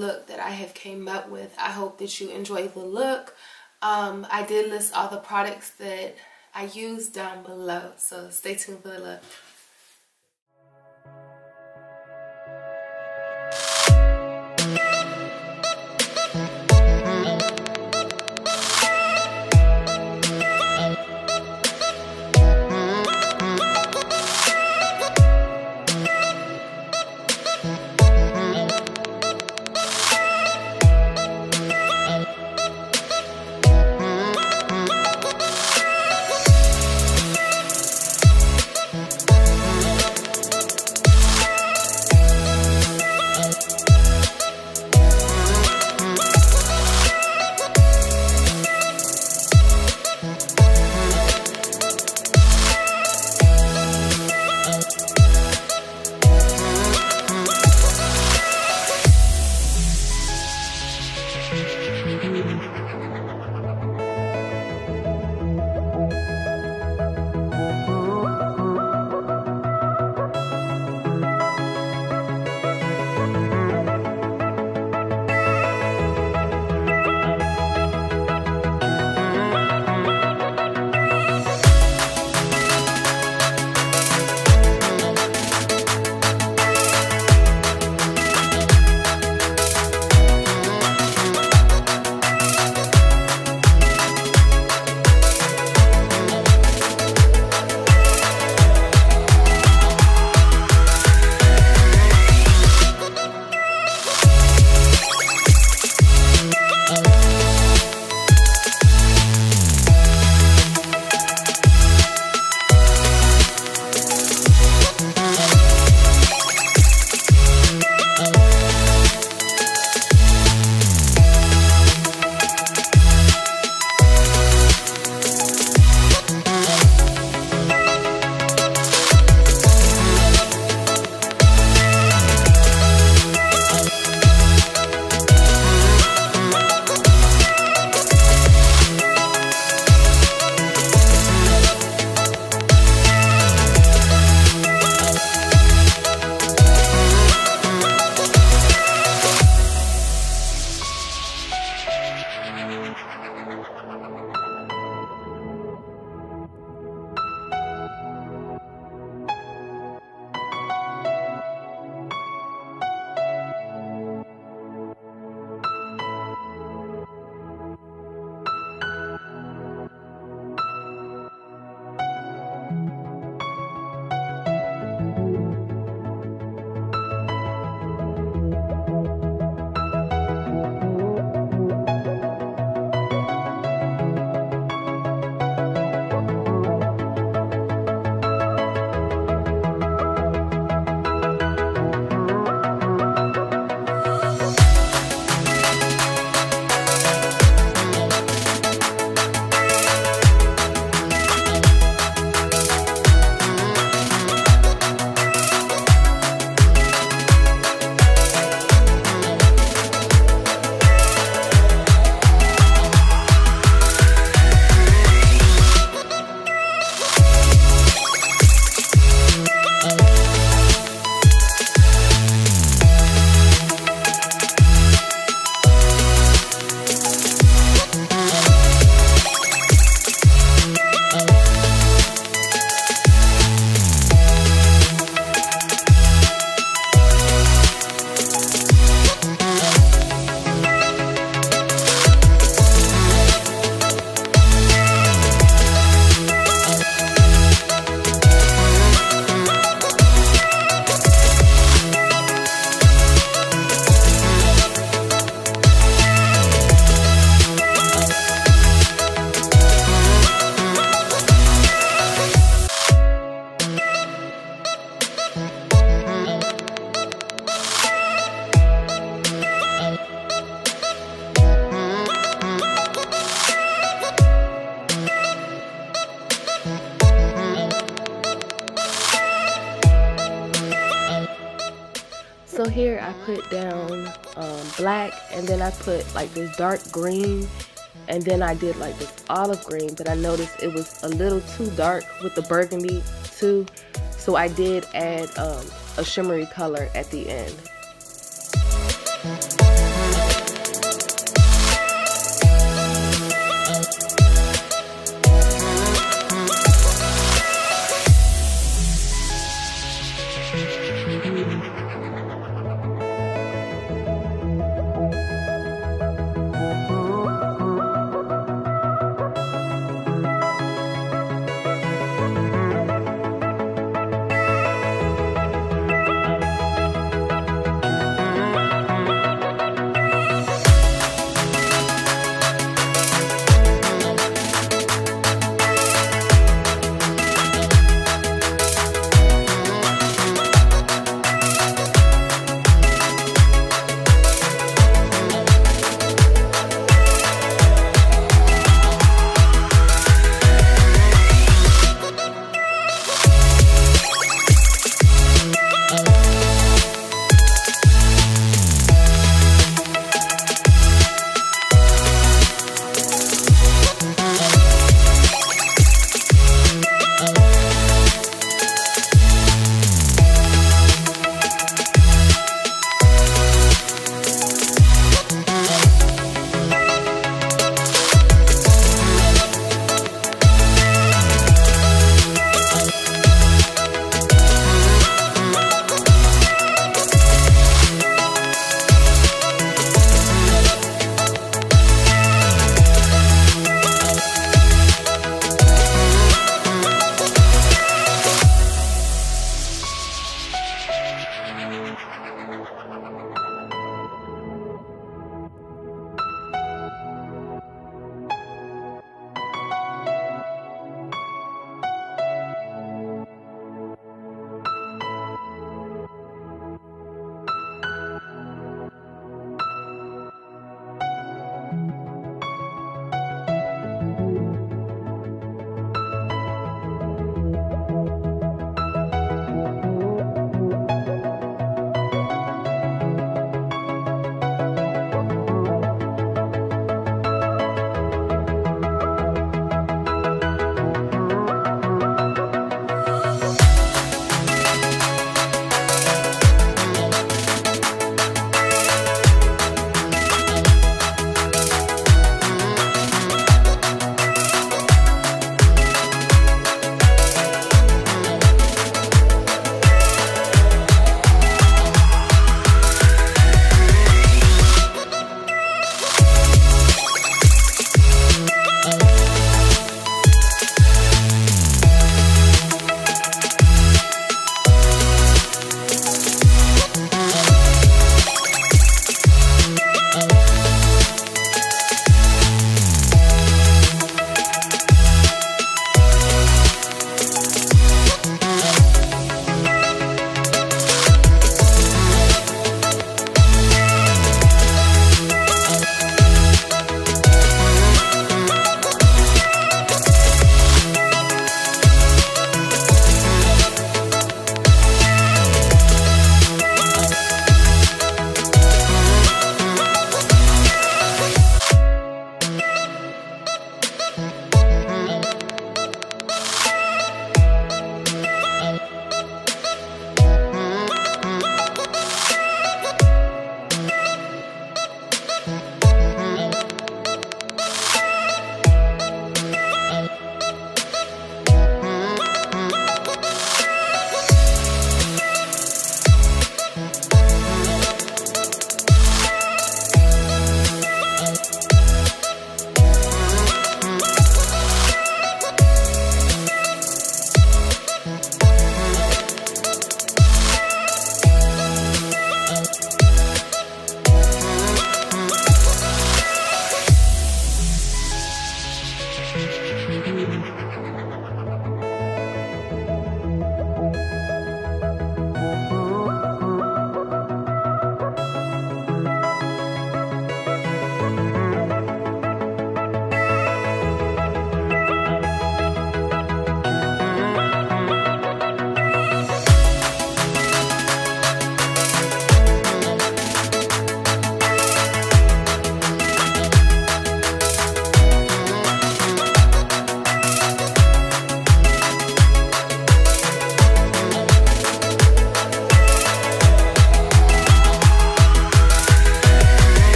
look that I have came up with. I hope that you enjoy the look. I did list all the products that I used down below, so stay tuned for the look. So here I put down black, and then I put like this dark green, and then I did like this olive green, but I noticed it was a little too dark with the burgundy too, so I did add a shimmery color at the end.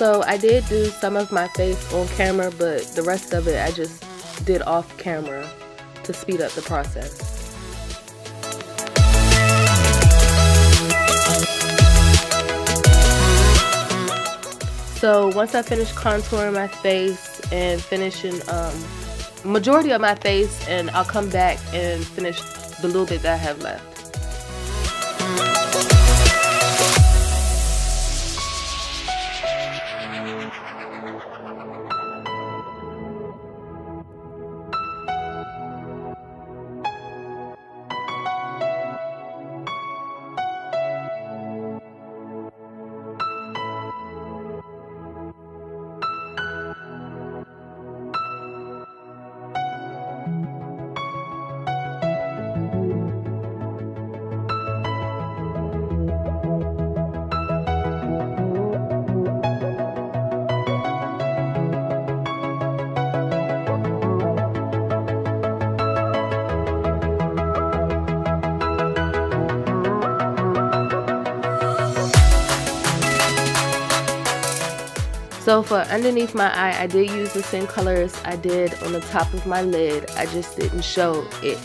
So I did do some of my face on camera, but the rest of it I just did off camera to speed up the process. So once I finish contouring my face and finishing majority of my face, and I'll come back and finish the little bit that I have left. So for underneath my eye, I did use the same colors I did on the top of my lid. I just didn't show it.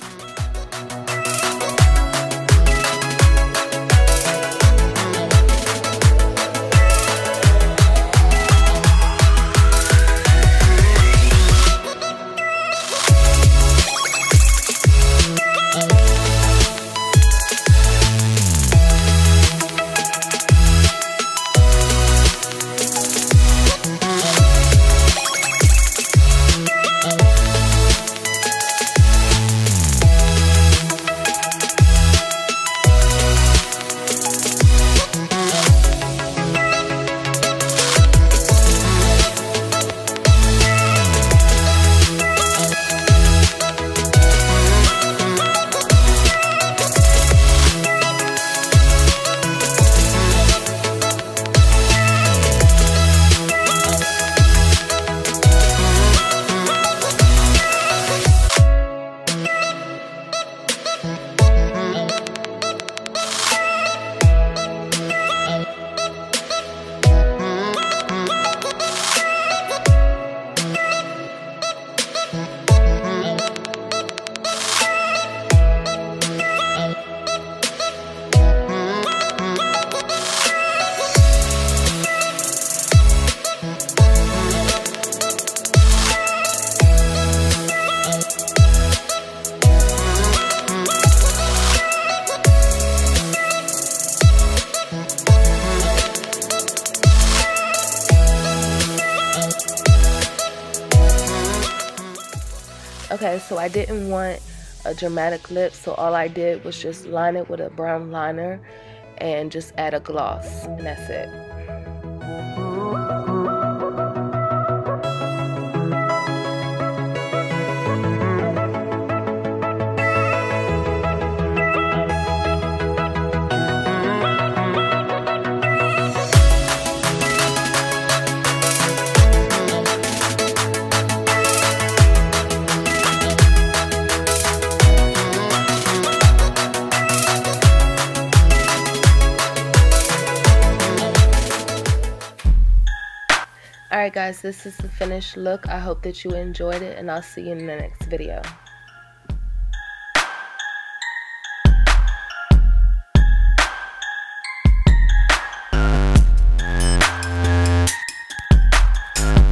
Okay, so I didn't want a dramatic lip, so all I did was just line it with a brown liner and just add a gloss, and that's it. Alright guys, this is the finished look. I hope that you enjoyed it, and I'll see you in the next video.